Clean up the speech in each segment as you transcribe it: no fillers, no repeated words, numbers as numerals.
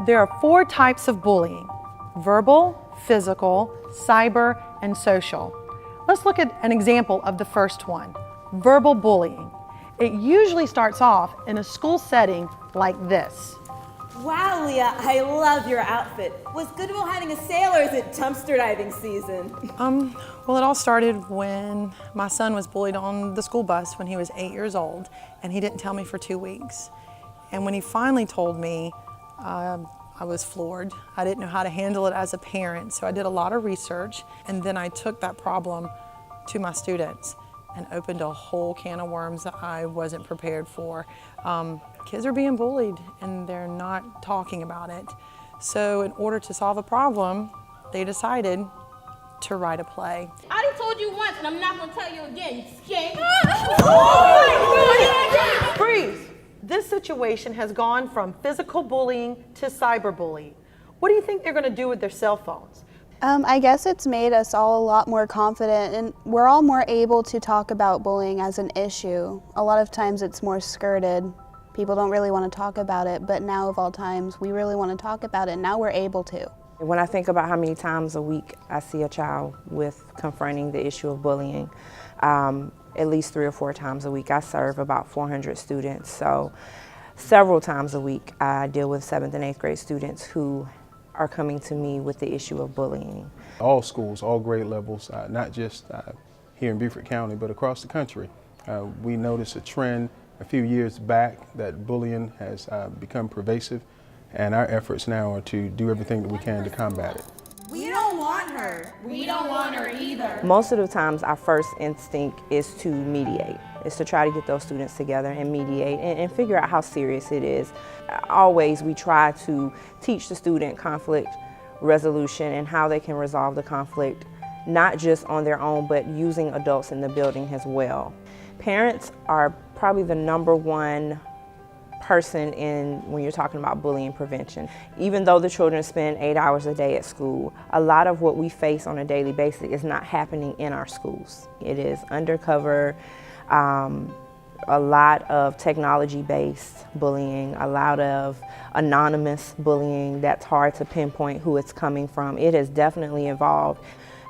There are 4 types of bullying: verbal, physical, cyber, and social. Let's look at an example of the first one, verbal bullying. It usually starts off in a school setting like this. Wow, Leah, I love your outfit. Was Goodwill having a sale or is it dumpster diving season? Well, it all started when my son was bullied on the school bus when he was 8 years old, and he didn't tell me for 2 weeks. And when he finally told me, I was floored. I didn't know how to handle it as a parent, so I did a lot of research, and then I took that problem to my students and opened a whole can of worms that I wasn't prepared for. Kids are being bullied and they're not talking about it. So in order to solve a problem, they decided to write a play. I already told you once and I'm not gonna tell you again, you skank. Freeze! This situation has gone from physical bullying to cyberbullying. What do you think they're gonna do with their cell phones? I guess it's made us all a lot more confident, and we're all more able to talk about bullying as an issue. A lot of times it's more skirted. People don't really want to talk about it, but now of all times, we really want to talk about it. Now we're able to. When I think about how many times a week I see a child with confronting the issue of bullying, at least 3 or 4 times a week. I serve about 400 students, so several times a week I deal with 7th and 8th grade students who are coming to me with the issue of bullying. All schools, all grade levels, not just here in Beaufort County, but across the country. We noticed a trend a few years back that bullying has become pervasive, and our efforts now are to do everything that we can to combat it. We don't want her. We don't want her either. Most of the times our first instinct is to mediate, is to try to get those students together and mediate and figure out how serious it is. Always we try to teach the student conflict resolution and how they can resolve the conflict, not just on their own, but using adults in the building as well. Parents are probably the #1 person when you're talking about bullying prevention. Even though the children spend 8 hours a day at school, a lot of what we face on a daily basis is not happening in our schools. It is undercover, a lot of technology-based bullying, a lot of anonymous bullying that's hard to pinpoint who it's coming from. It has definitely evolved.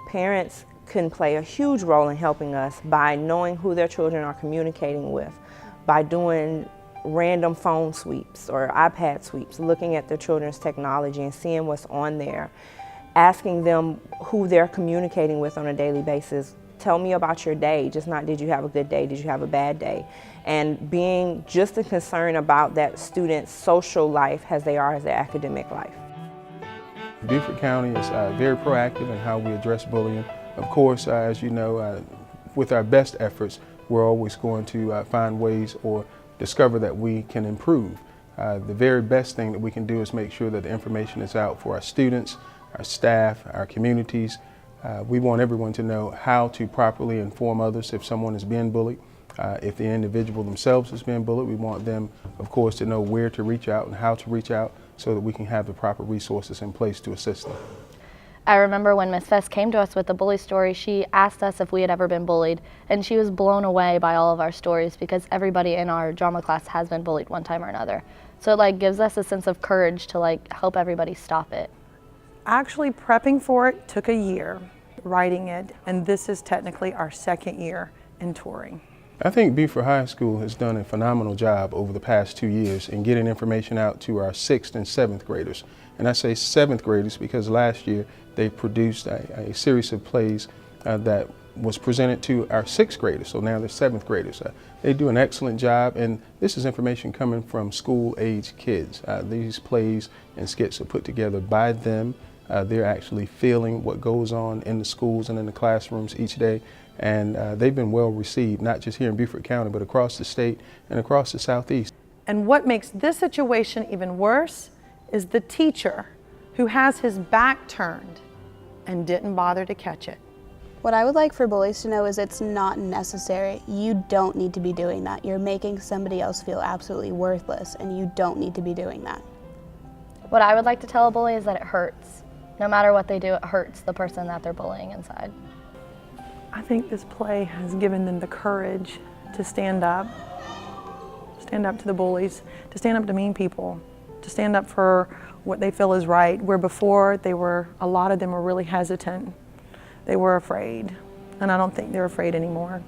Parents can play a huge role in helping us by knowing who their children are communicating with, by doing random phone sweeps or iPad sweeps, looking at their children's technology and seeing what's on there, asking them who they're communicating with on a daily basis. Tell me about your day, just not did you have a good day, did you have a bad day? And being just as concerned about that student's social life as they are as their academic life. Beaufort County is very proactive in how we address bullying. Of course, as you know, with our best efforts, we're always going to find ways or discover that we can improve. The very best thing that we can do is make sure that the information is out for our students, our staff, our communities. We want everyone to know how to properly inform others if someone is being bullied. If the individual themselves is being bullied, we want them, of course, to know where to reach out and how to reach out so that we can have the proper resources in place to assist them. I remember when Ms. Fest came to us with the bully story, she asked us if we had ever been bullied, and she was blown away by all of our stories because everybody in our drama class has been bullied one time or another. So it gives us a sense of courage to help everybody stop it. Actually, prepping for it took a year, writing it, and this is technically our 2nd year in touring. I think Beaufort High School has done a phenomenal job over the past 2 years in getting information out to our 6th and 7th graders. And I say 7th graders because last year they produced a series of plays that was presented to our 6th graders, so now they're 7th graders. They do an excellent job, and this is information coming from school-age kids. These plays and skits are put together by them. They're actually feeling what goes on in the schools and in the classrooms each day, and they've been well received, not just here in Beaufort County, but across the state and across the Southeast. And what makes this situation even worse is the teacher who has his back turned and didn't bother to catch it. What I would like for bullies to know is it's not necessary. You don't need to be doing that. You're making somebody else feel absolutely worthless, and you don't need to be doing that. What I would like to tell a bully is that it hurts. No matter what they do, it hurts the person that they're bullying inside. I think this play has given them the courage to stand up to the bullies, to stand up to mean people, to stand up for what they feel is right, where before a lot of them were really hesitant. They were afraid, and I don't think they're afraid anymore.